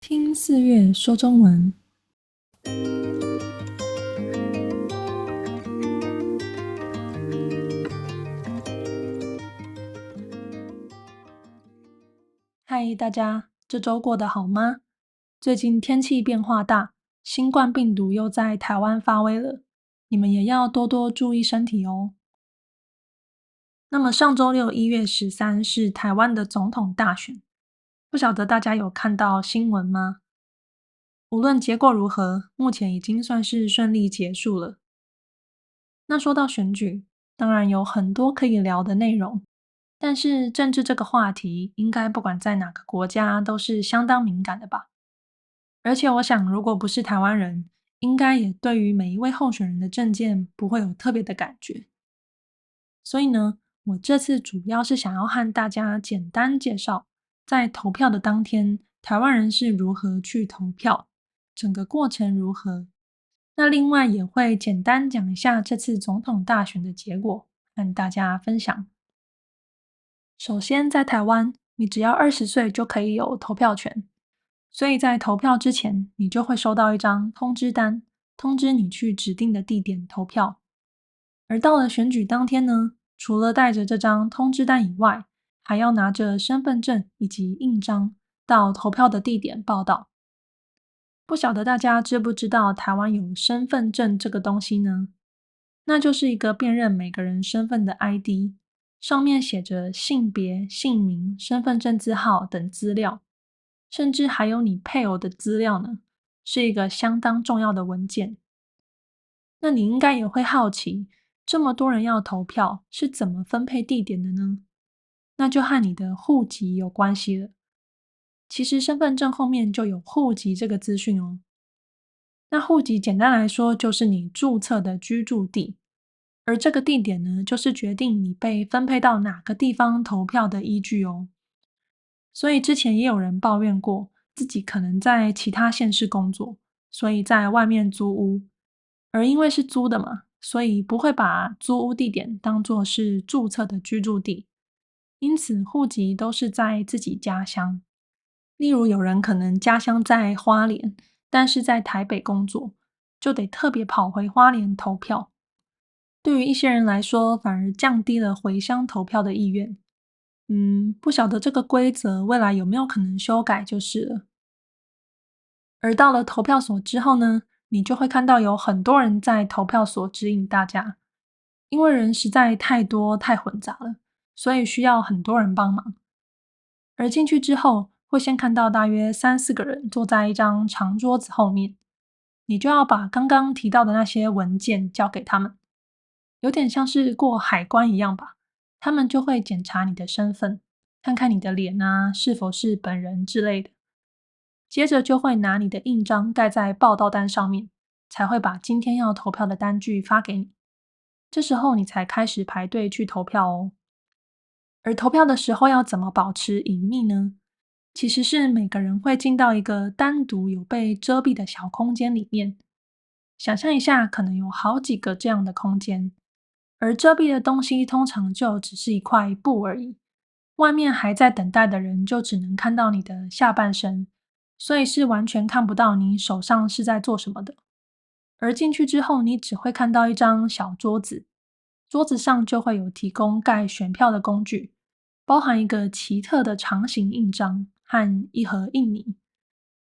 听四月说中文。嗨，大家，这周过得好吗？最近天气变化大，新冠病毒又在台湾发威了，你们也要多多注意身体哦。那么上周六1月13是台湾的总统大选，不晓得大家有看到新闻吗？无论结果如何，目前已经算是顺利结束了。那说到选举，当然有很多可以聊的内容，但是政治这个话题，应该不管在哪个国家都是相当敏感的吧。而且我想，如果不是台湾人，应该也对于每一位候选人的政见不会有特别的感觉。所以呢，我这次主要是想要和大家简单介绍，在投票的当天，台湾人是如何去投票，整个过程如何。那另外也会简单讲一下这次总统大选的结果，和大家分享。首先，在台湾，你只要20岁就可以有投票权，所以在投票之前，你就会收到一张通知单，通知你去指定的地点投票。而到了选举当天呢，除了带着这张通知单以外，还要拿着身份证以及印章到投票的地点报到。不晓得大家知不知道台湾有身份证这个东西呢？那就是一个辨认每个人身份的 ID，上面写着性别、姓名、身份证字号等资料，甚至还有你配偶的资料呢，是一个相当重要的文件。那你应该也会好奇，这么多人要投票，是怎么分配地点的呢？那就和你的户籍有关系了。其实身份证后面就有户籍这个资讯哦。那户籍简单来说，就是你注册的居住地，而这个地点呢，就是决定你被分配到哪个地方投票的依据哦。所以之前也有人抱怨过，自己可能在其他县市工作，所以在外面租屋，而因为是租的嘛，所以不会把租屋地点当作是注册的居住地，因此户籍都是在自己家乡。例如有人可能家乡在花莲，但是在台北工作，就得特别跑回花莲投票。对于一些人来说，反而降低了回乡投票的意愿。不晓得这个规则未来有没有可能修改就是了。而到了投票所之后呢，你就会看到有很多人在投票所指引大家，因为人实在太多太混杂了，所以需要很多人帮忙。而进去之后，会先看到大约3、4个人坐在一张长桌子后面，你就要把刚刚提到的那些文件交给他们，有点像是过海关一样吧。他们就会检查你的身份，看看你的脸啊是否是本人之类的。接着就会拿你的印章盖在报到单上面，才会把今天要投票的单据发给你。这时候你才开始排队去投票哦。而投票的时候要怎么保持隐秘呢？其实是每个人会进到一个单独有被遮蔽的小空间里面，想象一下，可能有好几个这样的空间，而遮蔽的东西通常就只是一块布而已，外面还在等待的人就只能看到你的下半身，所以是完全看不到你手上是在做什么的。而进去之后，你只会看到一张小桌子，桌子上就会有提供盖选票的工具，包含一个奇特的长形印章和一盒印泥。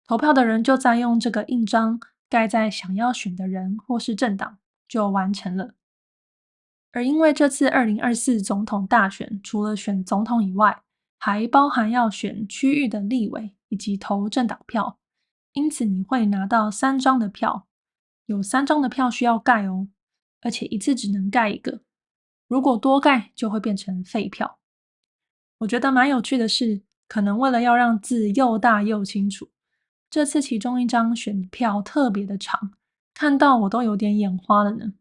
投票的人就再用这个印章盖在想要选的人或是政党，就完成了。而因为这次2024总统大选，除了选总统以外，还包含要选区域的立委以及投政党票，因此你会拿到3张的票，有3张的票需要盖哦，而且一次只能盖一个，如果多盖就会变成废票。我觉得蛮有趣的是，可能为了要让字又大又清楚，这次其中一张选票特别的长，看到我都有点眼花了呢。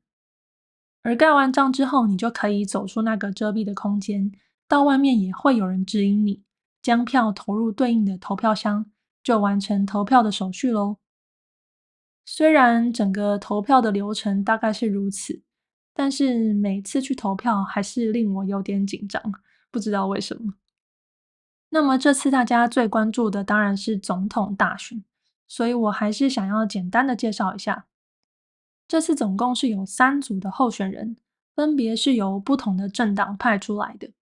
而盖完章之后，你就可以走出那个遮蔽的空间，到外面也会有人指引你，将票投入对应的投票箱，就完成投票的手续咯。虽然整个投票的流程大概是如此，但是每次去投票还是令我有点紧张，不知道为什么。那么这次大家最关注的当然是总统大选，所以我还是想要简单的介绍一下。这次总共是有3组的候选人，分别是由不同的政党派出来的。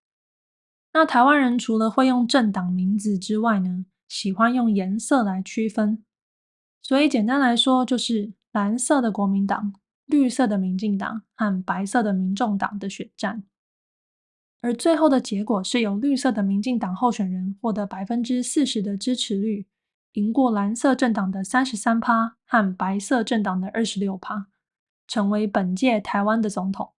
那台湾人除了会用政党名字之外呢，喜欢用颜色来区分。所以简单来说，就是蓝色的国民党、绿色的民进党和白色的民众党的选战。而最后的结果是由绿色的民进党候选人获得40%的支持率，赢过蓝色政党的33%和白色政党的26%，成为本届台湾的总统。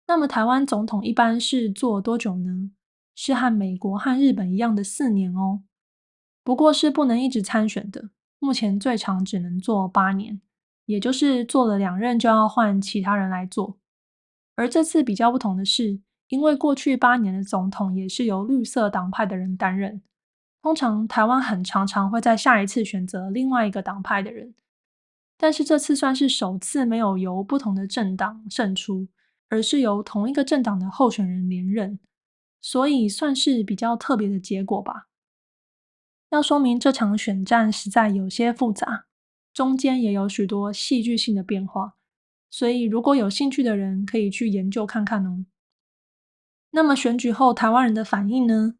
那么台湾总统一般是做多久呢？是和美国和日本一样的4年哦，不过是不能一直参选的，目前最长只能做8年，也就是做了2任就要换其他人来做。而这次比较不同的是，因为过去8年的总统也是由绿色党派的人担任，通常台湾很常会在下一次选择另外一个党派的人，但是这次算是首次没有由不同的政党胜出，而是由同一个政党的候选人连任，所以算是比较特别的结果吧。要说明这场选战实在有些复杂，中间也有许多戏剧性的变化，所以如果有兴趣的人可以去研究看看哦。那么选举后台湾人的反应呢？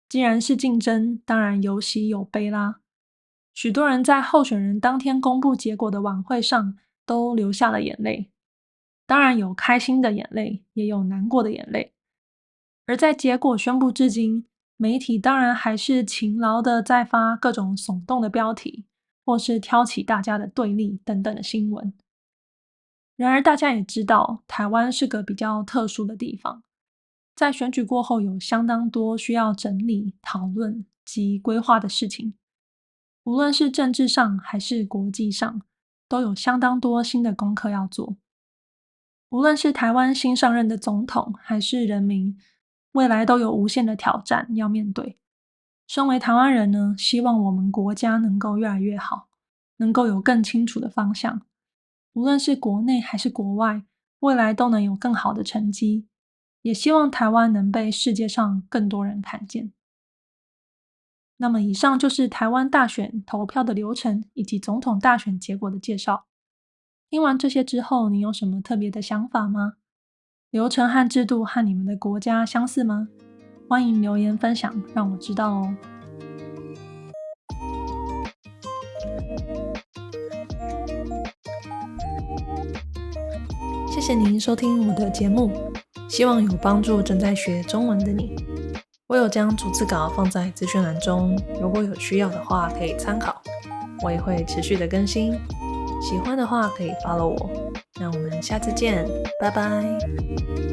既然是竞争，当然有喜有悲啦。许多人在候选人当天公布结果的晚会上都流下了眼泪，当然有开心的眼泪，也有难过的眼泪。而在结果宣布至今，媒体当然还是勤劳的在发各种耸动的标题，或是挑起大家的对立等等的新闻。然而大家也知道，台湾是个比较特殊的地方，在选举过后有相当多需要整理、讨论及规划的事情，无论是政治上还是国际上，都有相当多新的功课要做。无论是台湾新上任的总统，还是人民，未来都有无限的挑战要面对。身为台湾人呢，希望我们国家能够越来越好，能够有更清楚的方向。无论是国内还是国外，未来都能有更好的成绩。也希望台湾能被世界上更多人看见。那么以上就是台湾大选投票的流程以及总统大选结果的介绍。听完这些之后，你有什么特别的想法吗？流程和制度和你们的国家相似吗？欢迎留言分享，让我知道哦。谢谢您收听我的节目，希望有帮助正在学中文的你。我有将逐字稿放在资讯栏中，如果有需要的话可以参考。我也会持续的更新，喜欢的话可以 follow 我。那我们下次见，拜拜。